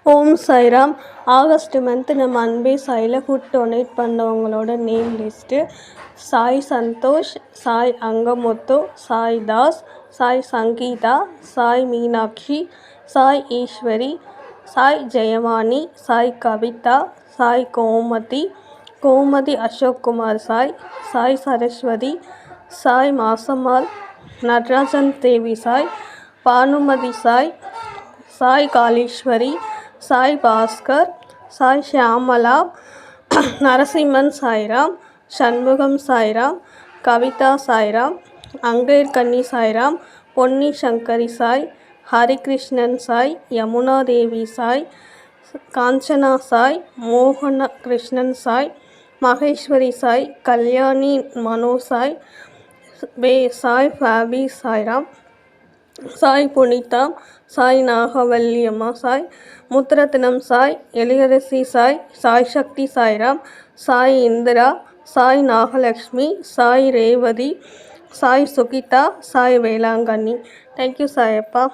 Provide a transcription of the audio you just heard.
ஓம் Sairam. August month நம்ம அன்பே சாயில் ஃபுட் டொனேட் பண்ணவங்களோட நேம் லிஸ்ட்டு: சாய் சந்தோஷ், சாய் அங்கமுத்து, சாய் தாஸ், சாய் சங்கீதா, சாய் மீனாட்சி, சாய் ஈஸ்வரி, சாய் ஜெயவாணி, சாய் கவிதா, சாய் கோமதி அசோக்குமார் சாய், சாய் சரஸ்வதி, சாய் மாசம்மாள், நடராஜன் தேவி சாய், பானுமதி சாய், சாய் காளீஸ்வரி, சாய் பாஸ்கர், சாய் ஷியாமலா, நரசிம்மன் சாய்ராம், சண்முகம் சாய்ராம், கவிதா சாய்ராம், அங்கேற்கன்னி சாய்ராம், பொன்னி சங்கரி சாய், ஹரிகிருஷ்ணன் சாய், யமுனா தேவி சாய், காஞ்சனா சாய், மோகன கிருஷ்ணன் சாய், மகேஸ்வரி சாய், கல்யாணி மனோ சாய், சாய் ஃபேபி சாய்ராம், சாய் புனிதா, சாய் நாகவல்லி அம்மா சாய், முத்துரத்னம் சாய், எழிலரசி சாய், சாய் சக்தி சாய்ராம், சாய் இந்திரா, சாய் நாகலக்ஷ்மி, சாய் ரேவதி, சாய் சுகிதா, சாய் வேளாங்கண்ணி. தேங்க்யூ சாயப்பா.